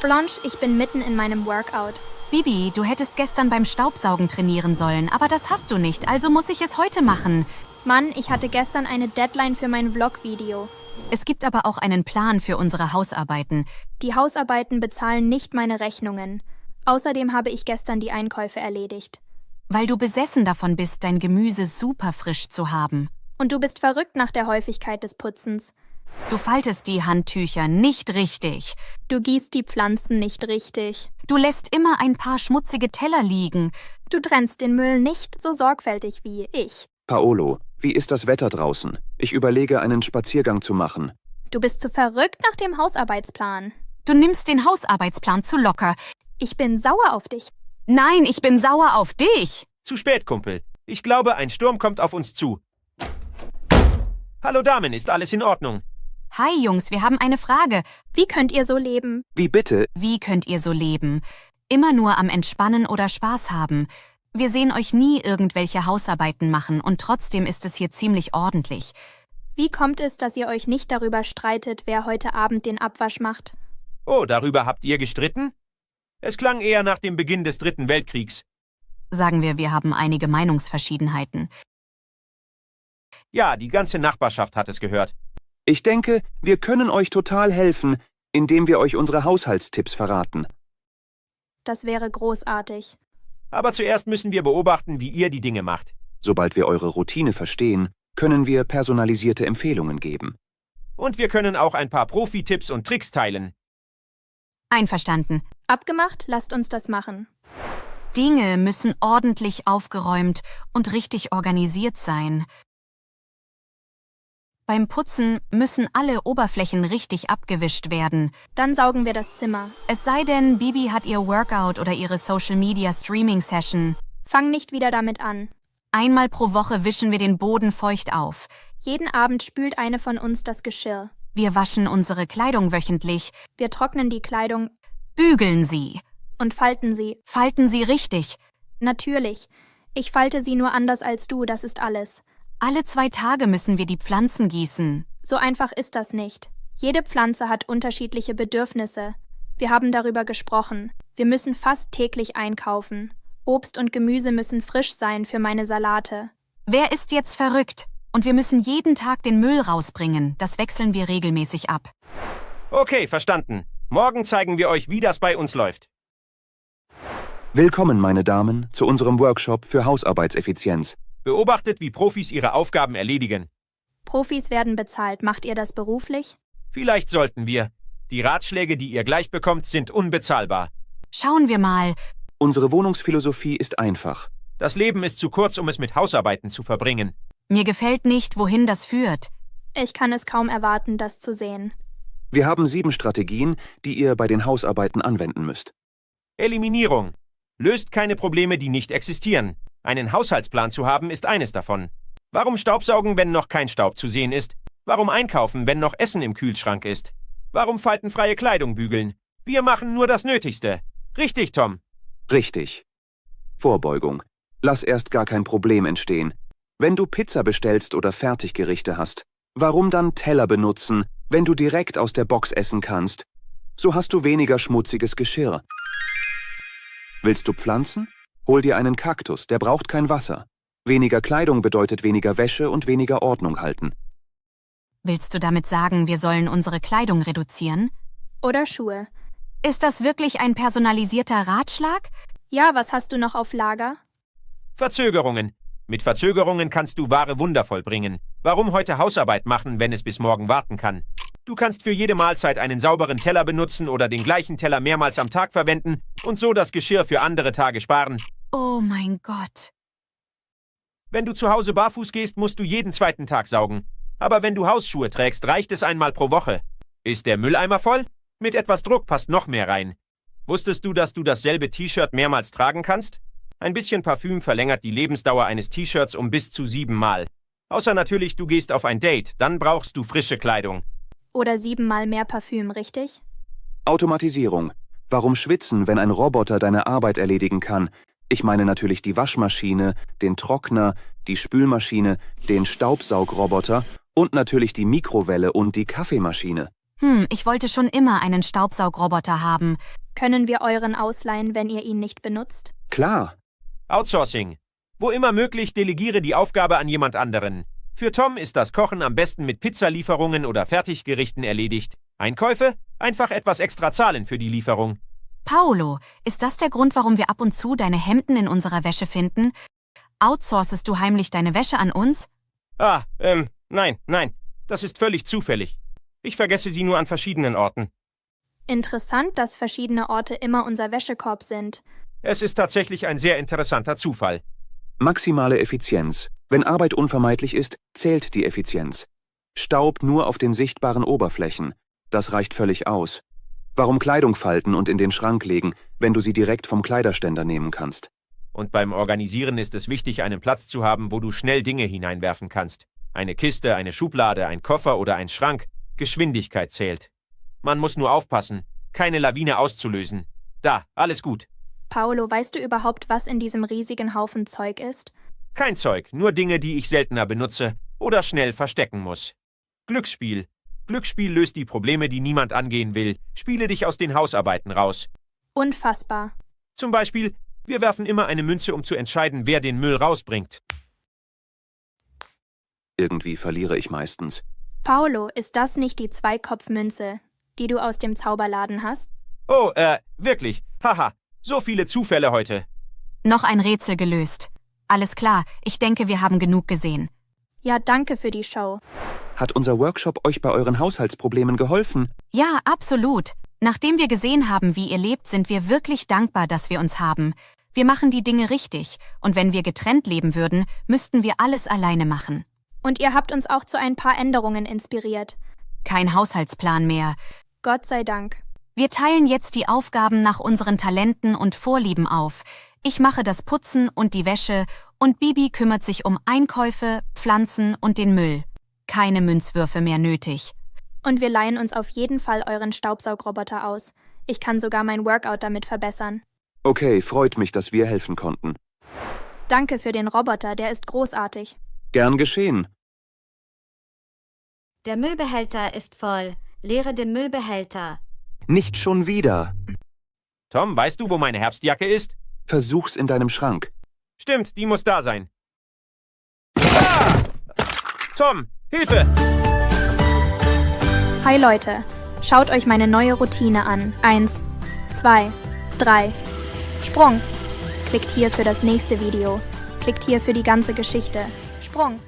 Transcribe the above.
Blanche, ich bin mitten in meinem Workout. Bibi, du hättest gestern beim Staubsaugen trainieren sollen, aber das hast du nicht, also muss ich es heute machen. Mann, ich hatte gestern eine Deadline für mein Vlog-Video. Es gibt aber auch einen Plan für unsere Hausarbeiten. Die Hausarbeiten bezahlen nicht meine Rechnungen. Außerdem habe ich gestern die Einkäufe erledigt. Weil du besessen davon bist, dein Gemüse super frisch zu haben. Und du bist verrückt nach der Häufigkeit des Putzens. Du faltest die Handtücher nicht richtig. Du gießt die Pflanzen nicht richtig. Du lässt immer ein paar schmutzige Teller liegen. Du trennst den Müll nicht so sorgfältig wie ich. Paolo, wie ist das Wetter draußen? Ich überlege, einen Spaziergang zu machen. Du bist zu verrückt nach dem Hausarbeitsplan. Du nimmst den Hausarbeitsplan zu locker. Ich bin sauer auf dich. Nein, ich bin sauer auf dich. Zu spät, Kumpel. Ich glaube, ein Sturm kommt auf uns zu. Hallo Damen, ist alles in Ordnung? Hi Jungs, wir haben eine Frage. Wie könnt ihr so leben? Wie bitte? Wie könnt ihr so leben? Immer nur am Entspannen oder Spaß haben. Wir sehen euch nie irgendwelche Hausarbeiten machen und trotzdem ist es hier ziemlich ordentlich. Wie kommt es, dass ihr euch nicht darüber streitet, wer heute Abend den Abwasch macht? Oh, darüber habt ihr gestritten? Es klang eher nach dem Beginn des Dritten Weltkriegs. Sagen wir haben einige Meinungsverschiedenheiten. Ja, die ganze Nachbarschaft hat es gehört. Ich denke, wir können euch total helfen, indem wir euch unsere Haushaltstipps verraten. Das wäre großartig. Aber zuerst müssen wir beobachten, wie ihr die Dinge macht. Sobald wir eure Routine verstehen, können wir personalisierte Empfehlungen geben. Und wir können auch ein paar Profi-Tipps und Tricks teilen. Einverstanden. Abgemacht, lasst uns das machen. Dinge müssen ordentlich aufgeräumt und richtig organisiert sein. Beim Putzen müssen alle Oberflächen richtig abgewischt werden. Dann saugen wir das Zimmer. Es sei denn, Bibi hat ihr Workout oder ihre Social-Media-Streaming-Session. Fang nicht wieder damit an. Einmal pro Woche wischen wir den Boden feucht auf. Jeden Abend spült eine von uns das Geschirr. Wir waschen unsere Kleidung wöchentlich. Wir trocknen die Kleidung Bügeln sie. und falten sie. Falten sie richtig. Natürlich. Ich falte sie nur anders als du, das ist alles. Alle 2 Tage müssen wir die Pflanzen gießen. So einfach ist das nicht. Jede Pflanze hat unterschiedliche Bedürfnisse. Wir haben darüber gesprochen. Wir müssen fast täglich einkaufen. Obst und Gemüse müssen frisch sein für meine Salate. Wer ist jetzt verrückt? Und wir müssen jeden Tag den Müll rausbringen. Das wechseln wir regelmäßig ab. Okay, verstanden. Morgen zeigen wir euch, wie das bei uns läuft. Willkommen, meine Damen, zu unserem Workshop für Hausarbeitseffizienz. Beobachtet, wie Profis ihre Aufgaben erledigen. Profis werden bezahlt. Macht ihr das beruflich? Vielleicht sollten wir. Die Ratschläge, die ihr gleich bekommt, sind unbezahlbar. Schauen wir mal. Unsere Wohnungsphilosophie ist einfach. Das Leben ist zu kurz, um es mit Hausarbeiten zu verbringen. Mir gefällt nicht, wohin das führt. Ich kann es kaum erwarten, das zu sehen. Wir haben 7 Strategien, die ihr bei den Hausarbeiten anwenden müsst. Eliminierung. Löst keine Probleme, die nicht existieren. Einen Haushaltsplan zu haben, ist eines davon. Warum Staubsaugen, wenn noch kein Staub zu sehen ist? Warum einkaufen, wenn noch Essen im Kühlschrank ist? Warum faltenfreie Kleidung bügeln? Wir machen nur das Nötigste. Richtig, Tom? Richtig. Vorbeugung. Lass erst gar kein Problem entstehen. Wenn du Pizza bestellst oder Fertiggerichte hast, warum dann Teller benutzen, wenn du direkt aus der Box essen kannst? So hast du weniger schmutziges Geschirr. Willst du Pflanzen? Hol dir einen Kaktus, der braucht kein Wasser. Weniger Kleidung bedeutet weniger Wäsche und weniger Ordnung halten. Willst du damit sagen, wir sollen unsere Kleidung reduzieren? Oder Schuhe. Ist das wirklich ein personalisierter Ratschlag? Ja, was hast du noch auf Lager? Verzögerungen. Mit Verzögerungen kannst du wahre Wunder vollbringen. Warum heute Hausarbeit machen, wenn es bis morgen warten kann? Du kannst für jede Mahlzeit einen sauberen Teller benutzen oder den gleichen Teller mehrmals am Tag verwenden und so das Geschirr für andere Tage sparen. Oh mein Gott. Wenn du zu Hause barfuß gehst, musst du jeden 2. Tag saugen. Aber wenn du Hausschuhe trägst, reicht es einmal pro Woche. Ist der Mülleimer voll? Mit etwas Druck passt noch mehr rein. Wusstest du, dass du dasselbe T-Shirt mehrmals tragen kannst? Ein bisschen Parfüm verlängert die Lebensdauer eines T-Shirts um bis zu 7 Mal. Außer natürlich, du gehst auf ein Date, dann brauchst du frische Kleidung. Oder 7 Mal mehr Parfüm, richtig? Automatisierung. Warum schwitzen, wenn ein Roboter deine Arbeit erledigen kann? Ich meine natürlich die Waschmaschine, den Trockner, die Spülmaschine, den Staubsaugroboter und natürlich die Mikrowelle und die Kaffeemaschine. Ich wollte schon immer einen Staubsaugroboter haben. Können wir euren ausleihen, wenn ihr ihn nicht benutzt? Klar. Outsourcing. Wo immer möglich, delegiere die Aufgabe an jemand anderen. Für Tom ist das Kochen am besten mit Pizzalieferungen oder Fertiggerichten erledigt. Einkäufe? Einfach etwas extra zahlen für die Lieferung. Paolo, ist das der Grund, warum wir ab und zu deine Hemden in unserer Wäsche finden? Outsourcest du heimlich deine Wäsche an uns? Nein. Das ist völlig zufällig. Ich vergesse sie nur an verschiedenen Orten. Interessant, dass verschiedene Orte immer unser Wäschekorb sind. Es ist tatsächlich ein sehr interessanter Zufall. Maximale Effizienz. Wenn Arbeit unvermeidlich ist, zählt die Effizienz. Staub nur auf den sichtbaren Oberflächen. Das reicht völlig aus. Warum Kleidung falten und in den Schrank legen, wenn du sie direkt vom Kleiderständer nehmen kannst? Und beim Organisieren ist es wichtig, einen Platz zu haben, wo du schnell Dinge hineinwerfen kannst. Eine Kiste, eine Schublade, ein Koffer oder ein Schrank. Geschwindigkeit zählt. Man muss nur aufpassen, keine Lawine auszulösen. Da, alles gut. Paolo, weißt du überhaupt, was in diesem riesigen Haufen Zeug ist? Kein Zeug, nur Dinge, die ich seltener benutze oder schnell verstecken muss. Glücksspiel. Glücksspiel löst die Probleme, die niemand angehen will. Spiele dich aus den Hausarbeiten raus. Unfassbar. Zum Beispiel, wir werfen immer eine Münze, um zu entscheiden, wer den Müll rausbringt. Irgendwie verliere ich meistens. Paolo, ist das nicht die Zweikopfmünze, die du aus dem Zauberladen hast? Oh, wirklich. Haha, so viele Zufälle heute. Noch ein Rätsel gelöst. Alles klar, ich denke, wir haben genug gesehen. Ja, danke für die Show. Hat unser Workshop euch bei euren Haushaltsproblemen geholfen? Ja, absolut. Nachdem wir gesehen haben, wie ihr lebt, sind wir wirklich dankbar, dass wir uns haben. Wir machen die Dinge richtig, und wenn wir getrennt leben würden, müssten wir alles alleine machen. Und ihr habt uns auch zu ein paar Änderungen inspiriert. Kein Haushaltsplan mehr. Gott sei Dank. Wir teilen jetzt die Aufgaben nach unseren Talenten und Vorlieben auf. Ich mache das Putzen und die Wäsche und Bibi kümmert sich um Einkäufe, Pflanzen und den Müll. Keine Münzwürfe mehr nötig. Und wir leihen uns auf jeden Fall euren Staubsaugroboter aus. Ich kann sogar mein Workout damit verbessern. Okay, freut mich, dass wir helfen konnten. Danke für den Roboter, der ist großartig. Gern geschehen. Der Müllbehälter ist voll. Leere den Müllbehälter. Nicht schon wieder. Tom, weißt du, wo meine Herbstjacke ist? Versuch's in deinem Schrank. Stimmt, die muss da sein. Ah! Tom, Hilfe! Hi Leute, schaut euch meine neue Routine an. 1, 2, 3. Sprung! Klickt hier für das nächste Video. Klickt hier für die ganze Geschichte. Sprung!